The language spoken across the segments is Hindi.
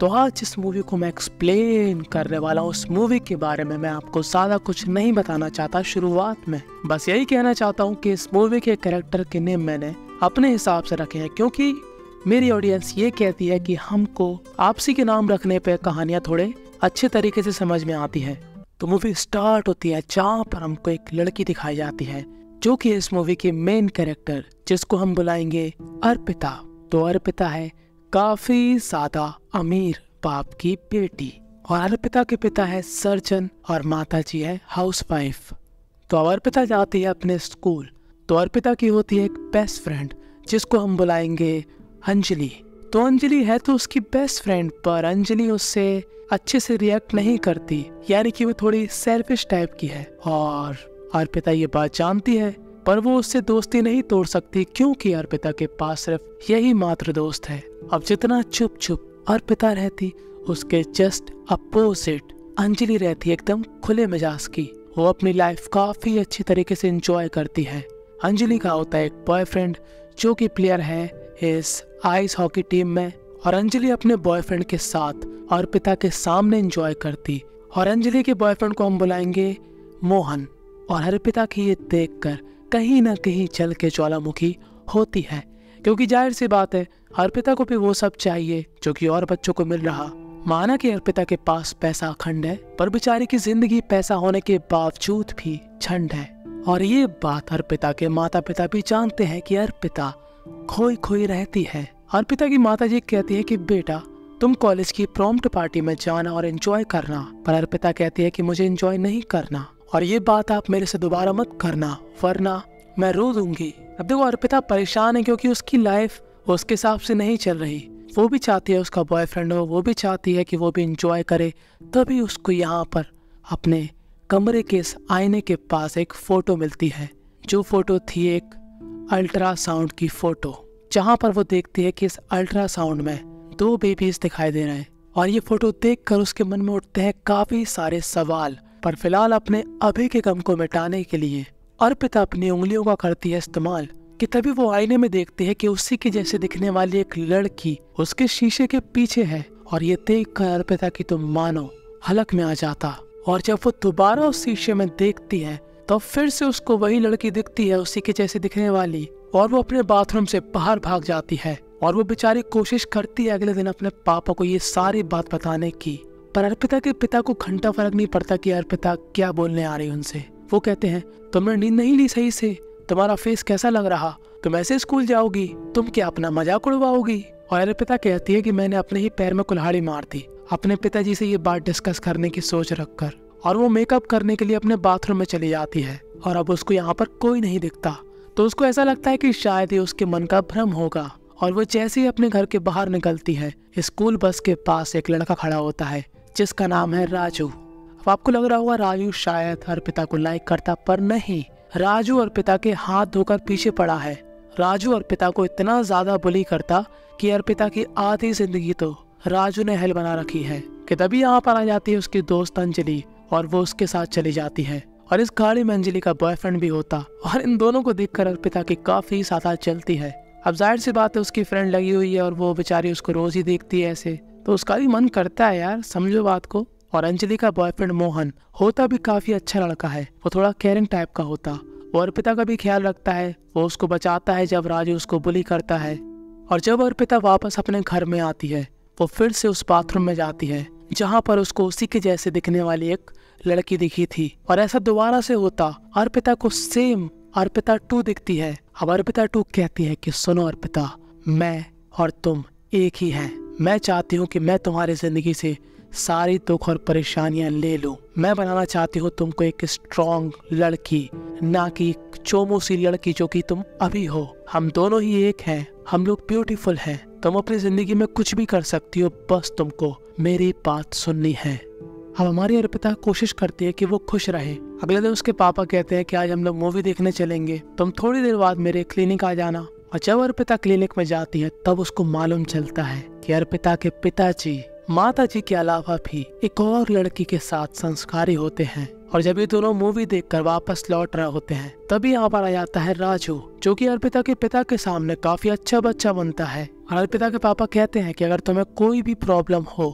तो आज इस मूवी को मैं एक्सप्लेन करने वाला हूँ। उस मूवी के बारे में मैं आपको ज़्यादा कुछ नहीं बताना चाहता शुरुआत में, बस यही कहना चाहता हूँ कि इस मूवी के कैरेक्टर के नेम मैंने अपने हिसाब से रखे हैं, क्योंकि मेरी ऑडियंस ये कहती है कि हमको आपसी के नाम रखने पे कहानियाँ थोड़े अच्छे तरीके से समझ में आती है। तो मूवी स्टार्ट होती है जहाँ पर हमको एक लड़की दिखाई जाती है जो कि इस मूवी की मेन कैरेक्टर, जिसको हम बुलाएंगे अर्पिता। तो अर्पिता है काफी ज्यादा अमीर बाप की बेटी और अर्पिता के पिता है सर्जन और माता जी है हाउसवाइफ। तो अब अर्पिता जाती है अपने स्कूल। तो अर्पिता की होती है एक बेस्ट फ्रेंड जिसको हम बुलाएंगे अंजलि। तो अंजलि है तो उसकी बेस्ट फ्रेंड, पर अंजलि उससे अच्छे से रिएक्ट नहीं करती, यानी कि वो थोड़ी सेल्फिश टाइप की है और अर्पिता ये बात जानती है, पर वो उससे दोस्ती नहीं तोड़ सकती क्योंकि अर्पिता के पास सिर्फ यही मात्र दोस्त है। अब जितना चुप चुप अर्पिता रहती, उसके जस्ट अपोजिट अंजलि रहती एकदम खुले मिजाज की। वो अपनी लाइफ काफी अच्छी तरीके से एंजॉय करती है। अंजलि का होता है एक बॉयफ्रेंड जो कि प्लेयर है इस आइस हॉकी टीम में, और अंजलि अपने बॉयफ्रेंड के साथ अर्पिता के सामने एंजॉय करती। और अंजलि के बॉयफ्रेंड को हम बुलाएंगे मोहन। और अर्पिता की ये देखकर कहीं ना कहीं चल के ज्वालामुखी होती है, क्योंकि जाहिर सी बात है अर्पिता को भी वो सब चाहिए जो कि और बच्चों को मिल रहा। माना कि अर्पिता के पास पैसा अखंड है, पर बेचारी की जिंदगी पैसा होने के बावजूद भी झंड है। और ये बात अर्पिता के माता पिता भी जानते हैं कि अर्पिता खोई खोई रहती है। अर्पिता की माता जी कहती है कि बेटा तुम कॉलेज की प्रॉम्प्ट पार्टी में जाना और एंजॉय करना, पर अर्पिता कहती है कि मुझे एंजॉय नहीं करना और ये बात आप मेरे से दोबारा मत करना वरना मैं रो दूंगी। अब देखो अर्पिता परेशान है क्योंकि उसकी लाइफ उसके हिसाब से नहीं चल रही। वो भी चाहती है उसका बॉयफ्रेंड हो, वो भी चाहती है कि वो भी एंजॉय करे। तभी उसको यहाँ पर अपने कमरे के इस आईने के पास एक फोटो मिलती है, जो फोटो थी एक अल्ट्रासाउंड की फोटो, जहाँ पर वो देखती है कि इस अल्ट्रासाउंड में 2 बेबीज दिखाई दे रहे हैं। और ये फोटो देखकर उसके मन में उठते हैं काफी सारे सवाल, पर फिलहाल अपने अभी के गम को मिटाने के लिए अर्पिता अपनी उंगलियों का करती है इस्तेमाल कि तभी वो आईने में देखती है कि उसी के जैसे दिखने वाली एक लड़की उसके शीशे के पीछे है। और ये देखकर अर्पिता की तो मानो हलक में आ जाता। और जब वो दोबारा उस शीशे में देखती है तो फिर से उसको वही लड़की दिखती है उसी के जैसे दिखने वाली, और वो अपने बाथरूम से बाहर भाग जाती है। और वो बेचारी कोशिश करती है अगले दिन अपने पापा को ये सारी बात बताने की, पर अर्पिता के पिता को घंटा फर्क नहीं पड़ता कि अर्पिता क्या बोलने आ रही है उनसे। वो कहते हैं तुमने नींद नहीं ली सही से, तुम्हारा फेस कैसा लग रहा, तुम ऐसे स्कूल जाओगी, तुम क्या अपना मजाक उड़वाओगी। और अर्पिता कहती है कि मैंने अपने ही पैर में कुल्हाड़ी मार दी, अपने पिताजी से ये बात डिस्कस करने की सोच रखकर। और वो मेकअप करने के लिए अपने बाथरूम में चली जाती है और अब उसको यहाँ पर कोई नहीं दिखता। तो उसको ऐसा लगता है कि शायद ये उसके मन का भ्रम होगा। और वो जैसे ही अपने घर के बाहर निकलती है, स्कूल बस के पास एक लड़का खड़ा होता है जिसका नाम है राजू। अब आपको लग रहा होगा राजू शायद अर्पिता को लाइक करता, पर नहीं, राजू अर्पिता के हाथ धोकर पीछे पड़ा है। राजू अर्पिता को इतना ज्यादा बुली करता कि अर्पिता की आधी जिंदगी तो राजू ने हेल बना रखी है। कि तभी यहाँ पर आ जाती है उसकी दोस्त अंजलि और वो उसके साथ चली जाती है। और इस गाड़ी में अंजलि का बॉयफ्रेंड भी होता और इन दोनों को देखकर अर्पिता की काफी ज्यादा चलती है। अब जाहिर सी बात है उसकी फ्रेंड लगी हुई है और वो बेचारी उसको रोज ही देखती है ऐसे, तो उसका भी मन करता है यार, समझो बात को। और अंजलि का बॉयफ्रेंड मोहन होता भी काफी अच्छा लड़का है, वो थोड़ा केयरिंग टाइप का होता, वो अर्पिता का भी ख्याल रखता है, वो उसको बचाता है जब राजू उसको बुली करता है। और जब अर्पिता वापस अपने घर में आती है, वो फिर से उस बाथरूम में जाती है जहाँ पर उसको उसी के जैसे दिखने वाली एक लड़की दिखी थी। और ऐसा दोबारा से होता, अर्पिता को सेम अर्पिता 2 दिखती है। अब अर्पिता 2 कहती है कि सुनो अर्पिता, मैं और तुम एक ही हैं। मैं चाहती हूँ कि मैं तुम्हारी जिंदगी से सारी दुख और परेशानियां ले लूं। मैं बनाना चाहती हूँ तुमको एक स्ट्रॉन्ग लड़की, ना कि एक चोमू सी लड़की जो कि तुम अभी हो। हम दोनों ही एक हैं, हम लोग ब्यूटीफुल हैं। तुम अपनी जिंदगी में कुछ भी कर सकती हो, बस तुमको मेरी बात सुननी है। अब हमारी अर्पिता कोशिश करती है कि वो खुश रहे। अगले दिन उसके पापा कहते हैं कि आज हम लोग मूवी देखने चलेंगे, तुम थोड़ी देर बाद मेरे क्लिनिक आ जाना। और जब अर्पिता क्लिनिक में जाती है तब उसको मालूम चलता है कि अर्पिता के पिताजी माता जी के अलावा भी एक और लड़की के साथ संस्कारी होते हैं। और जब ये दोनों मूवी देखकर वापस लौट रहे होते हैं तभी यहाँ पर आ जाता है राजू, जो कि अर्पिता के पिता के सामने काफी अच्छा बच्चा बनता है। और अर्पिता के पापा कहते हैं कि अगर तुम्हें कोई भी प्रॉब्लम हो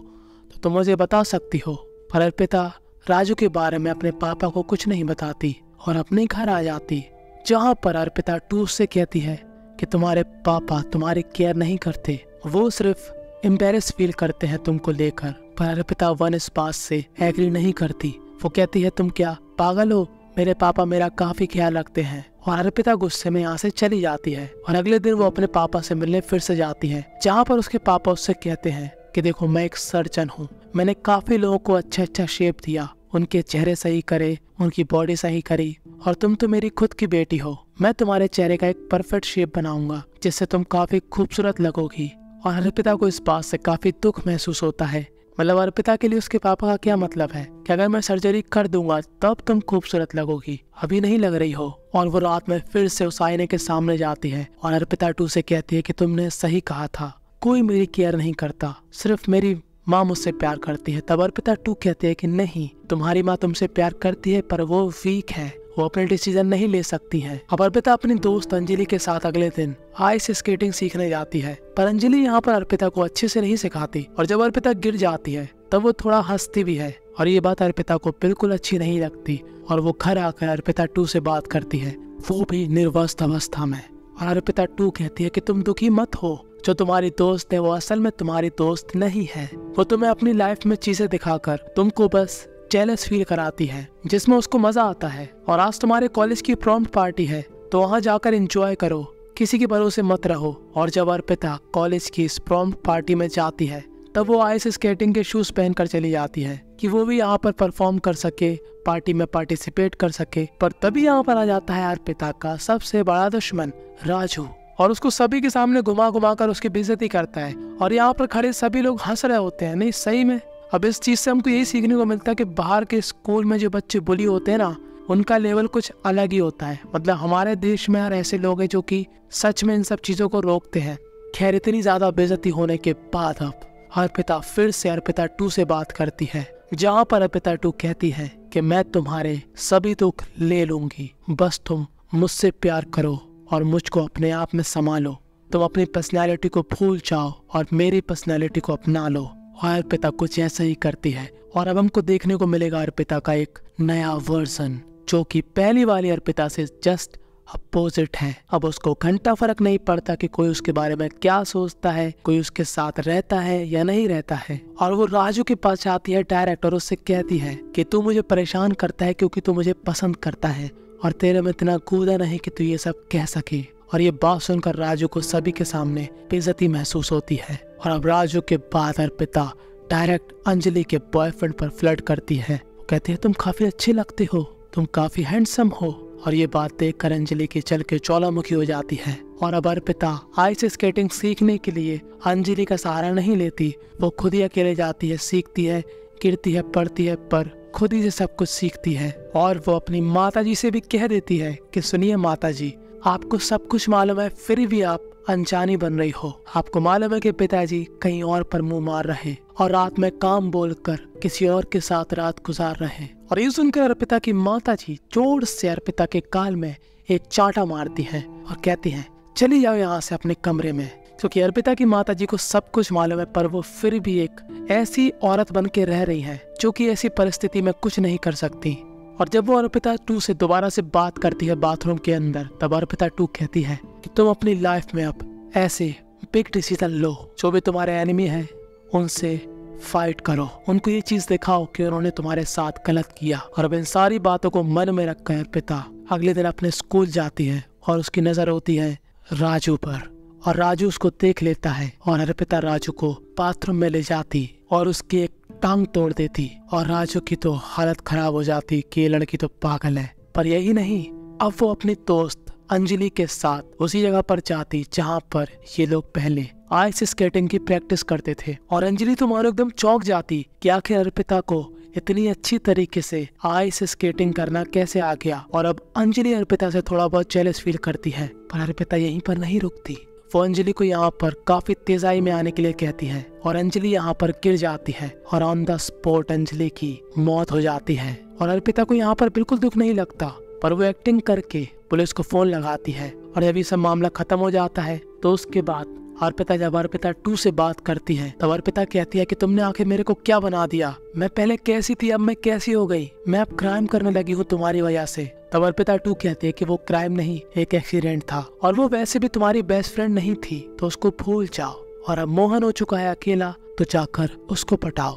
तो तुम मुझे बता सकती हो। पर अर्पिता राजू के बारे में अपने पापा को कुछ नहीं बताती और अपने घर आ जाती, जहाँ पर अर्पिता 2 से कहती है कि तुम्हारे पापा तुम्हारी केयर नहीं करते, वो सिर्फ एम्बेरस फील करते हैं तुमको लेकर। पर अर्पिता 1 इस बात से एग्री नहीं करती। वो कहती है तुम क्या पागल हो, मेरे पापा मेरा काफी ख्याल रखते हैं। और अर्पिता गुस्से में यहाँ से चली जाती है। और अगले दिन वो अपने पापा से मिलने फिर से जाती है, जहाँ पर उसके पापा उससे कहते हैं कि देखो मैं एक सर्जन हूँ, मैंने काफी लोगों को अच्छा शेप दिया, उनके चेहरे सही करे, उनकी बॉडी सही करी, और तुम तो मेरी खुद की बेटी हो, मैं तुम्हारे चेहरे का एक परफेक्ट शेप बनाऊंगा जिससे तुम काफी खूबसूरत लगोगी। और अर्पिता को इस बात से काफी दुख महसूस होता है। मतलब अर्पिता के लिए उसके पापा का क्या मतलब है कि अगर मैं सर्जरी कर दूंगा तब तुम खूबसूरत लगोगी, अभी नहीं लग रही हो। और वो रात में फिर से उस आईने के सामने जाती है और अर्पिता 2 से कहती है कि तुमने सही कहा था, कोई मेरी केयर नहीं करता, सिर्फ मेरी माँ मुझसे प्यार करती है। तब अर्पिता 2 कहती है कि नहीं, तुम्हारी माँ तुमसे प्यार करती है पर वो वीक है, वो अपने डिसीजन नहीं ले सकती है। अब अर्पिता अपनी दोस्त अंजलि के साथ अगले दिन आइस स्केटिंग सीखने जाती है, पर अंजलि यहाँ पर अर्पिता को अच्छे से नहीं सिखाती। और जब अर्पिता गिर जाती है तब वो थोड़ा हंसती भी है, और ये बात अर्पिता को बिल्कुल अच्छी नहीं लगती। और वो घर आकर अर्पिता 2 से बात करती है, वो भी निर्वस्त अवस्था में। और अर्पिता 2 कहती है कि तुम दुखी मत हो, जो तुम्हारी दोस्त है वो असल में तुम्हारी दोस्त नहीं है, वो तुम्हें अपनी लाइफ में चीजें दिखाकर तुमको बस जेलस फील कराती है, जिसमें उसको मजा आता है। और आज तुम्हारे कॉलेज की प्रॉम्प्ट पार्टी है तो वहाँ जाकर एंजॉय करो, किसी के भरोसे मत रहो। और जब अर्पिता कॉलेज की इस प्रॉम्प्ट पार्टी में जाती है तब वो आइस स्केटिंग के शूज पहनकर चली जाती है कि वो भी यहाँ पर परफॉर्म कर सके, पार्टी में पार्टिसिपेट कर सके। पर तभी यहाँ पर आ जाता है अर्पिता का सबसे बड़ा दुश्मन राजू, और उसको सभी के सामने घुमा घुमा कर उसकी बेइज्जती करता है। और यहाँ पर खड़े सभी लोग हंस रहे होते हैं। नहीं सही में अब इस चीज से हमको यही सीखने को मिलता है कि बाहर के स्कूल में जो बच्चे बुली होते हैं ना, उनका लेवल कुछ अलग ही होता है। मतलब हमारे देश में यार ऐसे लोग हैं जो कि सच में इन सब चीजों को रोकते हैं। खैर इतनी ज्यादा बेइज्जती होने के बाद अब अर्पिता फिर से अर्पिता 2 से बात करती है, जहाँ पर अर्पिता 2 कहती है कि मैं तुम्हारे सभी दुख ले लूंगी, बस तुम मुझसे प्यार करो और मुझको अपने आप में संभालो, तुम अपनी पर्सनैलिटी को भूल जाओ और मेरी पर्सनैलिटी को अपना लो। और अर्पिता कुछ ऐसा ही करती है। और अब हमको देखने को मिलेगा अर्पिता का एक नया वर्जन, जो कि पहली वाली अर्पिता से जस्ट अपोजिट है। अब उसको घंटा फर्क नहीं पड़ता कि कोई उसके बारे में क्या सोचता है, कोई उसके साथ रहता है या नहीं रहता है। और वो राजू के पास आती है डायरेक्ट और उससे कहती है कि तू मुझे परेशान करता है क्योंकि तू मुझे पसंद करता है और तेरे में इतना कूदा नहीं कि तू ये सब कह सके। और ये बात सुनकर राजू को सभी के सामने बेइज्जती महसूस होती है। और अब राजू के बाद अर्पिता डायरेक्ट अंजलि के बॉयफ्रेंड पर फ्लर्ट करती है। वो कहती है तुम काफी अच्छे लगते हो, तुम काफी हैंडसम हो। और ये बात देखकर अंजलि की चल के ज्वालामुखी हो जाती है। और अब अर्पिता आइस स्केटिंग सीखने के लिए अंजलि का सहारा नहीं लेती, वो खुद ही अकेले जाती है, सीखती है, गिरती है, पढ़ती है, पर खुद ही से सब कुछ सीखती है। और वो अपनी माताजी से भी कह देती है कि सुनिए माताजी, आपको सब कुछ मालूम है फिर भी आप अनजानी बन रही हो। आपको मालूम है कि पिताजी कहीं और पर मुंह मार रहे और रात में काम बोलकर किसी और के साथ रात गुजार रहे। और ये सुनकर अर्पिता की माताजी जोर से अर्पिता के गाल में एक चांटा मारती है और कहती है चली जाओ यहाँ से अपने कमरे में। क्योंकि अर्पिता की माताजी को सब कुछ मालूम है, पर वो फिर भी एक ऐसी औरत बन के रह रही है जो कि ऐसी परिस्थिति में कुछ नहीं कर सकती। और जब वो अर्पिता 2 से दोबारा से बात करती है बाथरूम के अंदर, तब अर्पिता 2 कहती है कि तुम अपनी लाइफ में अब ऐसे बिग डिसीजन लो, जो भी तुम्हारे एनिमी है उनसे फाइट करो, उनको ये चीज दिखाओ कि उन्होंने तुम्हारे साथ गलत किया। और अब इन सारी बातों को मन में रखकर अर्पिता अगले दिन अपने स्कूल जाती है और उसकी नजर होती है राजू पर। और राजू उसको देख लेता है और अर्पिता राजू को बाथरूम में ले जाती और उसकी एक टांग तोड़ देती। और राजू की तो हालत खराब हो जाती कि ये लड़की तो पागल है। पर यही नहीं, अब वो अपनी दोस्त अंजलि के साथ उसी जगह पर जाती जहाँ पर ये लोग पहले आइस स्केटिंग की प्रैक्टिस करते थे। और अंजलि तो मानो एकदम चौंक जाती कि आखिर अर्पिता को इतनी अच्छी तरीके से आइस स्केटिंग करना कैसे आ गया। और अब अंजलि अर्पिता से थोड़ा बहुत जेलस फील करती है, पर अर्पिता यहीं पर नहीं रुकती, वो अंजलि को यहाँ पर काफी तेजाई में आने के लिए कहती है और अंजलि यहाँ पर गिर जाती है और ऑन द स्पॉट अंजलि की मौत हो जाती है। और अर्पिता को यहाँ पर बिल्कुल दुख नहीं लगता, पर वो एक्टिंग करके पुलिस को फोन लगाती है। और जब ये सब मामला खत्म हो जाता है तो उसके बाद अर्पिता जब अर्पिता 2 से बात करती है तब अर्पिता कहती है कि तुमने आखिर मेरे को क्या बना दिया, मैं पहले कैसी थी अब मैं कैसी हो गई, मैं अब क्राइम करने लगी हूँ तुम्हारी वजह से। तब अर्पिता 2 कहती है कि वो क्राइम नहीं एक एक्सीडेंट था और वो वैसे भी तुम्हारी बेस्ट फ्रेंड नहीं थी तो उसको भूल जाओ, और अब मोहन हो चुका है अकेला तो जाकर उसको पटाओ।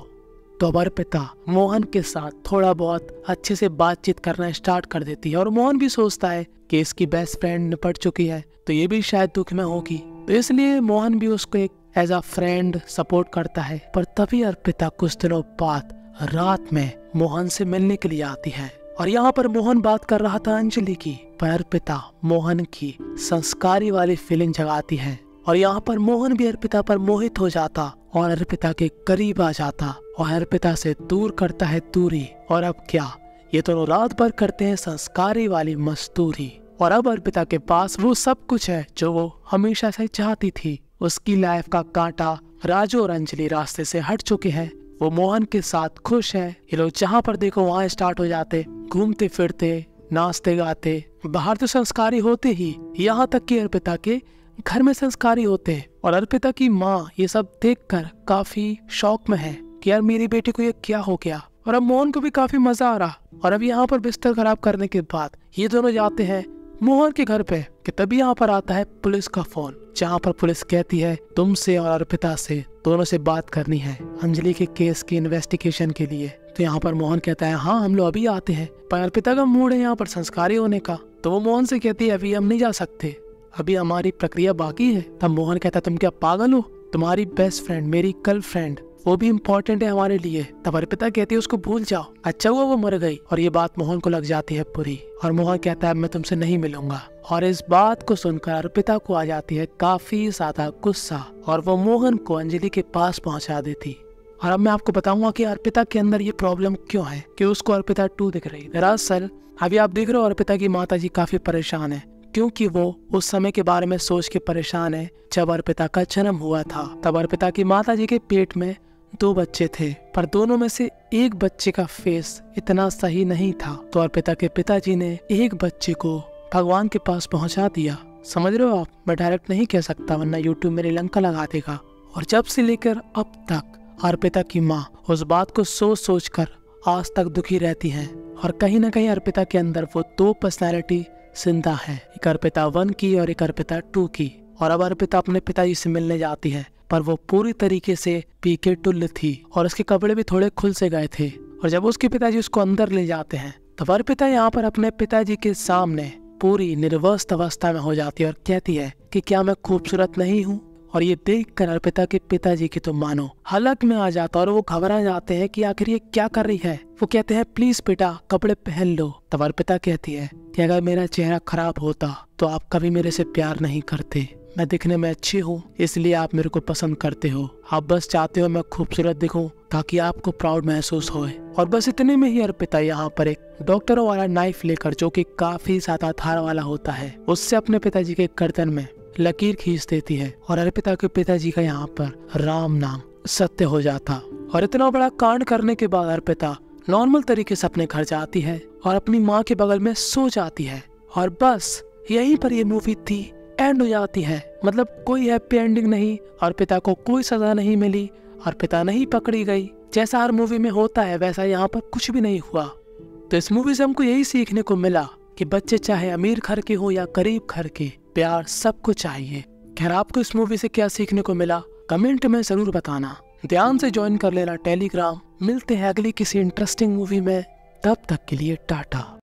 तो अब अर्पिता मोहन के साथ थोड़ा बहुत अच्छे से बातचीत करना स्टार्ट कर देती है और मोहन भी सोचता है कि इसकी बेस्ट फ्रेंड निपट चुकी है तो ये भी शायद दुख में होगी, तो इसलिए मोहन भी उसको एक एज अ फ्रेंड सपोर्ट करता है। पर तभी अर्पिता कुछ दिनों बाद रात में मोहन से मिलने के लिए आती है और यहाँ पर मोहन बात कर रहा था अंजलि की, पर अर्पिता मोहन की संस्कारी वाली फीलिंग जगाती है और यहाँ पर मोहन भी अर्पिता पर मोहित हो जाता और अर्पिता के करीब आ जाता और अर्पिता से दूर करता है दूरी। और अब क्या, ये दोनों रात भर करते हैं संस्कारी वाली मजदूरी। और अब अर्पिता के पास वो सब कुछ है जो वो हमेशा से चाहती थी। उसकी लाइफ का कांटा राजू और अंजलि रास्ते से हट चुके हैं, वो मोहन के साथ खुश है। ये लोग जहाँ पर देखो वहाँ स्टार्ट हो जाते, घूमते फिरते नाचते गाते। बाहर तो संस्कारी होते ही, यहाँ तक कि अर्पिता के घर में संस्कारी होते। और अर्पिता की माँ ये सब देखकर काफी शौक में है कि यार मेरी बेटी को ये क्या हो गया। और अब मोहन को भी काफी मजा आ रहा। और अब यहाँ पर बिस्तर खराब करने के बाद ये दोनों जाते हैं मोहन के घर पे कि तभी यहाँ पर आता है पुलिस का फोन, जहाँ पर पुलिस कहती है तुमसे और अर्पिता से दोनों से बात करनी है अंजलि के केस की इन्वेस्टिगेशन के लिए। तो यहाँ पर मोहन कहता है हाँ हम लोग अभी आते हैं, पर अर्पिता का मूड है यहाँ पर संस्कारी होने का, तो वो मोहन से कहती है अभी हम नहीं जा सकते, अभी हमारी प्रक्रिया बाकी है। तब मोहन कहता है तुम क्या पागल हो, तुम्हारी बेस्ट फ्रेंड मेरी गर्लफ्रेंड वो भी इम्पोर्टेंट है हमारे लिए। तब अर्पिता कहती है उसको भूल जाओ, अच्छा हुआ वो मर गई। और ये बात मोहन को लग जाती है बुरी और मोहन कहता है मैं तुमसे नहीं मिलूंगा। और इस बात को सुनकर अर्पिता को आ जाती है काफी ज्यादा गुस्सा और वो मोहन को अंजलि के पास पहुंचा देती। और अब मैं आपको बताऊंगा कि अर्पिता के अंदर ये प्रॉब्लम क्यों है कि उसको अर्पिता 2 दिख रही। दरअसल अभी आप देख रहे हो अर्पिता की माताजी काफी परेशान है, क्योंकि वो उस समय के बारे में सोच के परेशान है जब अर्पिता का जन्म हुआ था। तब अर्पिता की माताजी के पेट में 2 बच्चे थे, पर दोनों में से एक बच्चे का फेस इतना सही नहीं था, तो अर्पिता के पिताजी ने एक बच्चे को भगवान के पास पहुंचा दिया। समझ रहे हो आप, मैं डायरेक्ट नहीं कह सकता वरना यूट्यूब मेरी लंका लगा देगा। और जब से लेकर अब तक अर्पिता की माँ उस बात को सोच सोच कर आज तक दुखी रहती है। और कहीं ना कहीं अर्पिता के अंदर वो 2 पर्सनैलिटी जिंदा है, एक अर्पिता 1 की और एक अर्पिता 2 की। और अब अर्पिता अपने पिताजी से मिलने जाती है, पर वो पूरी तरीके से पी के टुल्ल थी और उसके कपड़े भी थोड़े खुल से गए थे। और जब उसके पिताजी उसको अंदर ले जाते हैं तब अर्पिता यहाँ पर अपने पिताजी के सामने पूरी निर्वस्त अवस्था में हो जाती है और कहती है कि क्या मैं खूबसूरत नहीं हूँ। और ये देखकर अर्पिता के पिताजी की तो मानो हलक में आ जाता और वो घबरा जाते हैं कि आखिर ये क्या कर रही है। वो कहते हैं प्लीज बेटा कपड़े पहन लो। तब अर्पिता कहती है कि अगर मेरा चेहरा खराब होता तो आप कभी मेरे से प्यार नहीं करते, मैं दिखने में अच्छी हूँ इसलिए आप मेरे को पसंद करते हो, आप बस चाहते हो मैं खूबसूरत दिखूं ताकि आपको प्राउड महसूस होए। और बस इतने में ही अर्पिता यहाँ पर एक डॉक्टरों वाला नाइफ लेकर, जो कि काफी ज्यादा धार वाला होता है, उससे अपने पिताजी के गर्दन में लकीर खींच देती है और अर्पिता के पिताजी का यहाँ पर राम नाम सत्य हो जाता। और इतना बड़ा कांड करने के बाद अर्पिता नॉर्मल तरीके से अपने घर जाती है और अपनी माँ के बगल में सो जाती है। और बस यहीं पर ये मूवी थी एंड हो जाती है। मतलब कोई हैप्पी एंडिंग नहीं, अर्पिता को कोई सजा नहीं मिली, अर्पिता नहीं पकड़ी गई। जैसा हर मूवी में होता है वैसा यहाँ पर कुछ भी नहीं हुआ। तो इस मूवी से हमको यही सीखने को मिला कि बच्चे चाहे अमीर घर के हो या गरीब घर के, प्यार सबको चाहिए। खैर आपको इस मूवी से क्या सीखने को मिला कमेंट में जरूर बताना। ध्यान से ज्वाइन कर लेना टेलीग्राम। मिलते हैं अगली किसी इंटरेस्टिंग मूवी में, तब तक के लिए टाटा।